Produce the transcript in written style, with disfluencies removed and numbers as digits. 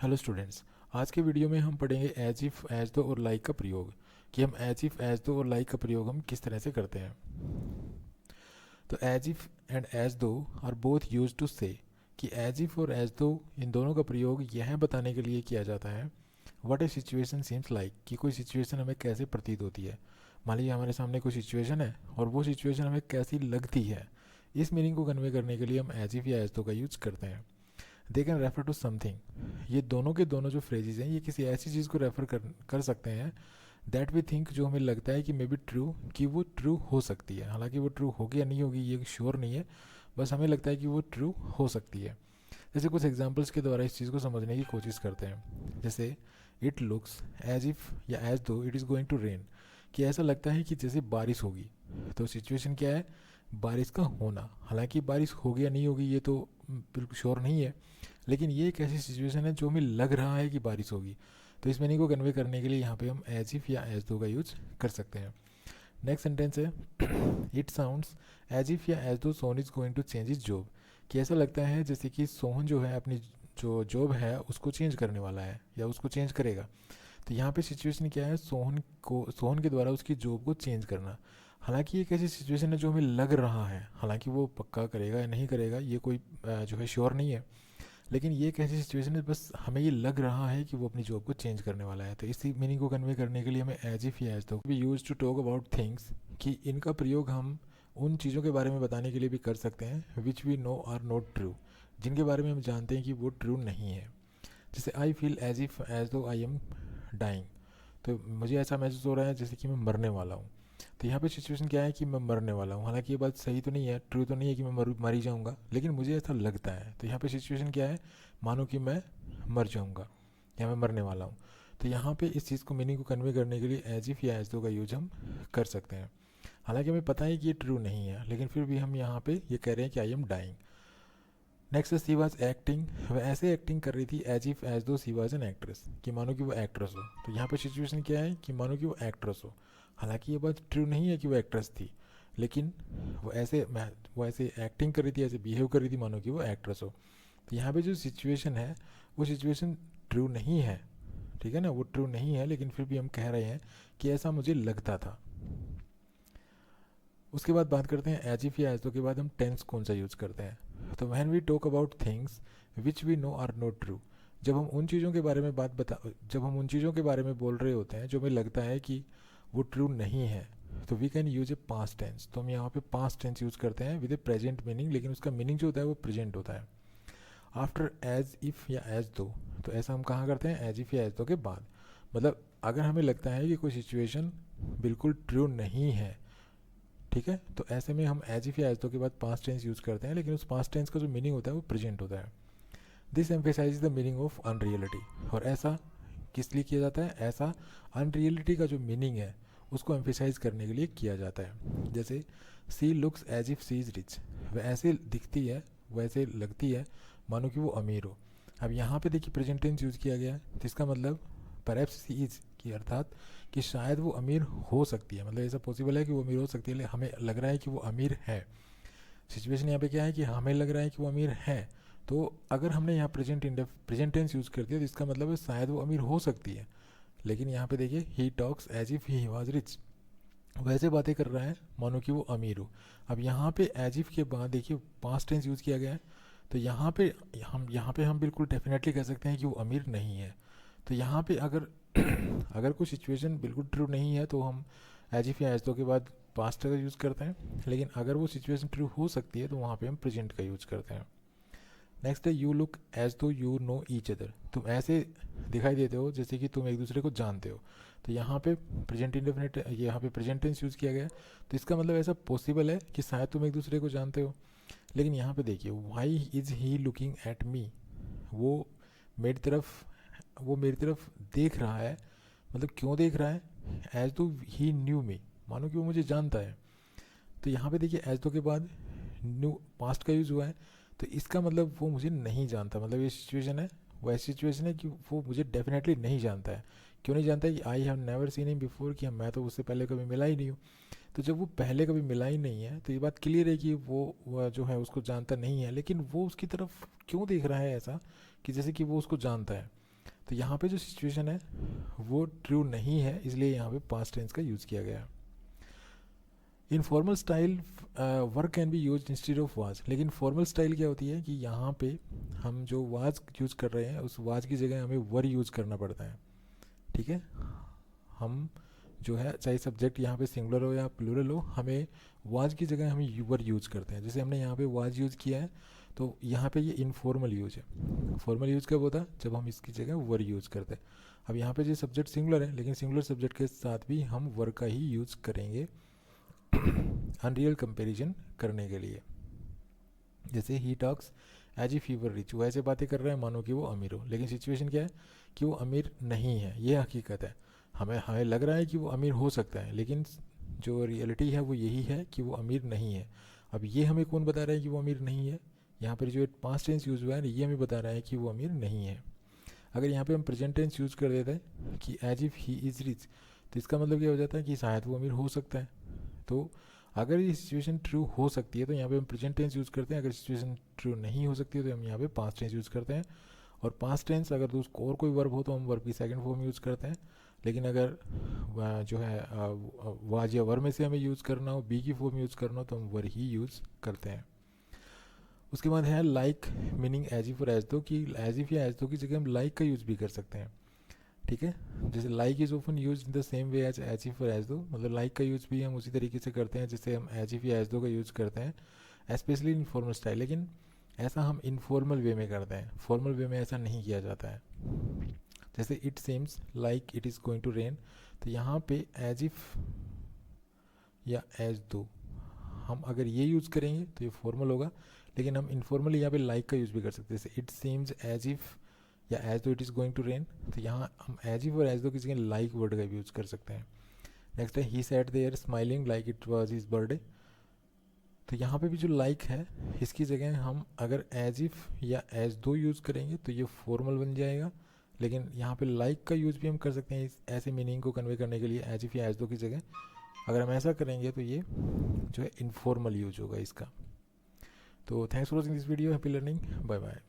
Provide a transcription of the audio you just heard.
Hello students. आज के video में हम पढ़ेंगे एज इफ़ एज दो और लाइक का प्रयोग, कि हम एज इफ़ एज दो और लाइक का प्रयोग हम किस तरह से करते हैं। तो एज इफ़ एंड एज दो आर बोथ यूज टू से, कि एज इफ़ और एज दो इन दोनों का प्रयोग यह बताने के लिए किया जाता है what A situation seems like, कि कोई सिचुएशन हमें कैसे प्रतीत होती है। मान लीजिए हमारे सामने कोई सिचुएशन है और वो सिचुएशन हमें कैसी लगती है, इस मीनिंग को कन्वे करने के लिए हम एज इफ़ या एज दो का यूज करते हैं। They can refer to something, ये दोनों के दोनों जो फ्रेजेज हैं ये किसी ऐसी चीज़ को रेफर कर सकते हैं दैट वी थिंक, जो हमें लगता है कि मे बी ट्रू, कि वो ट्रू हो सकती है। हालांकि वो ट्रू होगी या नहीं होगी ये श्योर नहीं है, बस हमें लगता है कि वो ट्रू हो सकती है। जैसे कुछ एग्जांपल्स के द्वारा इस चीज़ को समझने की कोशिश करते हैं। जैसे इट लुक्स एज इफ़ या as though it is going to rain, कि ऐसा लगता है कि जैसे बारिश होगी। तो सिचुएशन क्या है? बारिश का होना। हालांकि बारिश होगी या नहीं होगी ये तो बिल्कुल श्योर नहीं है, लेकिन ये एक ऐसी सिचुएशन है जो हमें लग रहा है कि बारिश होगी। तो इस मीनिंग को कन्वे करने के लिए यहाँ पे हम एज इफ़ या एज दो का यूज कर सकते हैं। नेक्स्ट सेंटेंस है इट साउंड्स एज इफ़ या as though Sohan is going to change his job, कि ऐसा लगता है जैसे कि सोहन जो है अपनी जो जॉब है उसको चेंज करने वाला है या उसको चेंज करेगा। तो यहाँ पे सिचुएशन क्या है? सोहन के द्वारा उसकी जॉब को चेंज करना। हालांकि एक ऐसी सिचुएशन है जो हमें लग रहा है, हालांकि वो पक्का करेगा या नहीं करेगा ये कोई जो है श्योर नहीं है, लेकिन ये एक ऐसी सिचुएशन है बस हमें ये लग रहा है कि वो अपनी जॉब को चेंज करने वाला है। तो इसी मीनिंग को कन्वे करने के लिए हमें एज इफ या as though we use to talk about things, कि इनका प्रयोग हम उन चीज़ों के बारे में बताने के लिए भी कर सकते हैं which we know are not true, जिनके बारे में हम जानते हैं कि वो ट्रू नहीं है। जैसे I feel as if as though I am dying, तो मुझे ऐसा महसूस हो रहा है जैसे कि मैं मरने वाला हूँ। तो यहाँ पे सिचुएशन क्या है कि मैं मरने वाला हूँ, हालांकि ये बात सही तो नहीं है, ट्रू तो नहीं है कि मैं मर ही जाऊँगा, लेकिन मुझे ऐसा लगता है। तो यहाँ पे सिचुएशन क्या है? मानो कि मैं मर जाऊँगा या मैं मरने वाला हूँ। तो यहाँ पे इस चीज़ को मीनिंग को कन्वे करने के लिए एज इफ़ या एज दो का यूज हम कर सकते हैं। हालांकि हमें पता है कि ये ट्रू नहीं है, लेकिन फिर भी हम यहाँ पे ये कह रहे हैं कि I am dying. Next she was acting, वह ऐसे एक्टिंग कर रही थी एज इफ एज दो सी वॉज एन एक्ट्रेस, कि मानो कि वो एक्ट्रेस हो। तो यहाँ पे सिचुएशन क्या है कि मानो कि वो एक्ट्रेस हो। हालांकि ये बात ट्रू नहीं है कि वो एक्ट्रेस थी, लेकिन वो ऐसे एक्टिंग कर रही थी, ऐसे बिहेव कर रही थी मानो कि वो एक्ट्रेस हो। तो यहाँ पे जो सिचुएशन है वो सिचुएशन ट्रू नहीं है, ठीक है ना, वो ट्रू नहीं है, लेकिन फिर भी हम कह रहे हैं कि ऐसा मुझे लगता था। उसके बाद बात करते हैं एज इफ या एज दो के बाद हम टेंस कौन सा यूज़ करते हैं। तो when we talk about things which we know are not true, जब हम उन चीज़ों के बारे में जब हम उन चीज़ों के बारे में बोल रहे होते हैं जो हमें लगता है कि वो ट्रू नहीं है, तो we can use a past tense. तो हम यहाँ पे पास्ट टेंस यूज़ करते हैं विद ए प्रेजेंट मीनिंग, लेकिन उसका मीनिंग जो होता है वो प्रेजेंट होता है। आफ्टर एज इफ़ या एज दो, तो ऐसा हम कहाँ करते हैं? एज इफ़ या एज दो के बाद। मतलब अगर हमें लगता है कि कोई सिचुएशन बिल्कुल ट्रू नहीं है, ठीक है, तो ऐसे में हम एज इफ या एज दो के बाद पास्ट टेंस यूज़ करते हैं, लेकिन उस पास्ट टेंस का जो मीनिंग होता है वो प्रेजेंट होता है। This emphasise the meaning of unreality, और ऐसा किस लिए किया जाता है? ऐसा अनरियलिटी का जो मीनिंग है उसको एम्फेसाइज करने के लिए किया जाता है। जैसे she looks as if she is rich, वह ऐसे दिखती है, वैसे लगती है मानो कि वो अमीर हो। अब यहाँ पे देखिए प्रेजेंट टेंस यूज़ किया गया है, जिसका मतलब परहैप्स सी इज़, की अर्थात कि शायद वो अमीर हो सकती है, मतलब ऐसा पॉसिबल है कि वो अमीर हो सकती है, लेकिन हमें लग रहा है कि वो अमीर है। सिचुएशन यहाँ पे क्या है कि हमें लग रहा है कि वो अमीर है। तो अगर हमने यहाँ प्रेजेंट टेंस यूज़ कर दिया तो इसका मतलब है शायद वो अमीर हो सकती है। लेकिन यहाँ पे देखिए he talks as if he was rich, वैसे बातें कर रहा है मानो कि वो अमीर हो। अब यहाँ पे एज इफ के बाद देखिए पास्ट टेंस यूज़ किया गया है, तो यहाँ पे हम बिल्कुल डेफिनेटली कह सकते हैं कि वो अमीर नहीं है। तो यहाँ पे अगर अगर कोई सिचुएशन बिल्कुल ट्रू नहीं है तो हम एज इफ या एज दो के बाद पास्ट का यूज़ करते हैं, लेकिन अगर वो सिचुएशन ट्रू हो सकती है तो वहाँ पे हम प्रेजेंट का यूज़ करते हैं। नेक्स्ट है यू लुक एज दो यू नो ईच अदर, तुम ऐसे दिखाई देते हो जैसे कि तुम एक दूसरे को जानते हो। तो यहाँ पे प्रेजेंट इंडेफिनिट, यहाँ पे प्रेजेंट टेंस यूज़ किया गया है, तो इसका मतलब ऐसा पॉसिबल है कि शायद तुम एक दूसरे को जानते हो। लेकिन यहाँ पे देखिए why is he looking at me, वो मेरी तरफ वो मेरी तरफ देख रहा है, मतलब क्यों देख रहा है? एज दो ही न्यू मी, मानो कि वो मुझे जानता है। तो यहाँ पे देखिए एज दो के बाद न्यू पास्ट का यूज़ हुआ है, तो इसका मतलब वो मुझे नहीं जानता, मतलब ये सिचुएशन है, वो ऐसी सिचुएशन है कि वो मुझे डेफिनेटली नहीं जानता है। क्यों नहीं जानता है? कि I have never seen him before, कि मैं तो उससे पहले कभी मिला ही नहीं हूँ। तो जब वो पहले कभी मिला ही नहीं है तो ये बात क्लियर है कि वो जो है उसको जानता नहीं है, लेकिन वो उसकी तरफ क्यों देख रहा है ऐसा कि जैसे कि वो उसको जानता है। तो यहाँ पे जो सिचुएशन है वो ट्रू नहीं है, इसलिए यहाँ पे पास्ट टेंस का यूज़ किया गया है। In formal style work can be use instead of was, लेकिन फॉर्मल स्टाइल क्या होती है कि यहाँ पे हम जो वाज यूज़ कर रहे हैं उस वाज की जगह हमें वर यूज़ करना पड़ता है। ठीक है, हम जो है चाहे सब्जेक्ट यहाँ पे सिंगुलर हो या प्लूरल हो, हमें वाज की जगह हमें वर यूज़ करते हैं। जैसे हमने यहाँ पे वाज यूज़ किया है तो यहाँ पे ये इनफॉर्मल यूज है। फॉर्मल यूज कब होता है? जब हम इसकी जगह वर यूज़ करते हैं। अब यहाँ पे जो सब्जेक्ट सिंगुलर है, लेकिन सिंगुलर सब्जेक्ट के साथ भी हम वर का ही यूज़ करेंगे अनरियल कंपैरिजन करने के लिए। जैसे he talks as if he were rich, वो ऐसे बातें कर रहे हैं मानो कि वो अमीर हो, लेकिन सिचुएशन क्या है कि वो अमीर नहीं है, ये हकीकत है। हमें हमें लग रहा है कि वो अमीर हो सकता है, लेकिन जो रियलिटी है वो यही है कि वो अमीर नहीं है। अब ये हमें कौन बता रहा है कि वो अमीर नहीं है? यहाँ पर जो पास्ट टेंस यूज़ हुआ है ये हमें बता रहा है कि वो अमीर नहीं है। अगर यहाँ पे हम प्रेजेंट टेंस यूज़ कर देते हैं कि as if he is rich, तो इसका मतलब क्या हो जाता है कि शायद वो अमीर हो सकता है। तो अगर ये सिचुएशन ट्रू हो सकती है तो यहाँ पे हम प्रेजेंट टेंस यूज़ करते हैं, अगर सिचुएशन ट्रू नहीं हो सकती है तो हम यहाँ पे पास्ट टेंस यूज़ करते हैं। और पास्ट टेंस अगर तो उसको और कोई वर्ब हो तो हम वर्ब की सेकंड फॉर्म यूज़ करते हैं, लेकिन अगर जो है वाज या वर में से हमें यूज़ करना हो, बी की फॉर्म यूज़ करना हो, तो हम वर ही यूज़ करते हैं। उसके बाद है लाइक मीनिंग एज इफ और एज दो, कि एज इफ या एज दो की जगह हम लाइक का यूज़ भी कर सकते हैं। ठीक है, जैसे like is often use in the same way as if और एज दो, मतलब लाइक का यूज़ भी हम उसी तरीके से करते हैं जैसे हम एज इफ या एज दो का यूज़ करते हैं, स्पेशली इन फॉर्मल स्टाइल। लेकिन ऐसा हम इनफॉर्मल वे में करते हैं, फॉर्मल वे में ऐसा नहीं किया जाता है। जैसे it seems like it is going to rain, तो यहाँ पे एज इफ या एज दो हम अगर ये यूज़ करेंगे तो ये फॉर्मल होगा, लेकिन हम इनफॉर्मली यहाँ पे लाइक का यूज़ भी कर सकते हैं। जैसे इट सीम्स एज इफ या as though it is going to rain, तो यहाँ हम एज इफ और एज दो की जगह लाइक वर्ड का यूज़ कर सकते हैं। नेक्स्ट है he sat there smiling like it was his birthday, तो यहाँ पे भी जो लाइक है इसकी जगह हम अगर एज इफ या एज दो यूज़ करेंगे तो ये फॉर्मल बन जाएगा, लेकिन यहाँ पे लाइक का यूज़ भी हम कर सकते हैं इस ऐसे मीनिंग को कन्वे करने के लिए एज इफ या एज दो की जगह। अगर हम ऐसा करेंगे तो ये जो है इनफॉर्मल यूज होगा इसका। तो thanks for watching this video, happy learning, bye bye.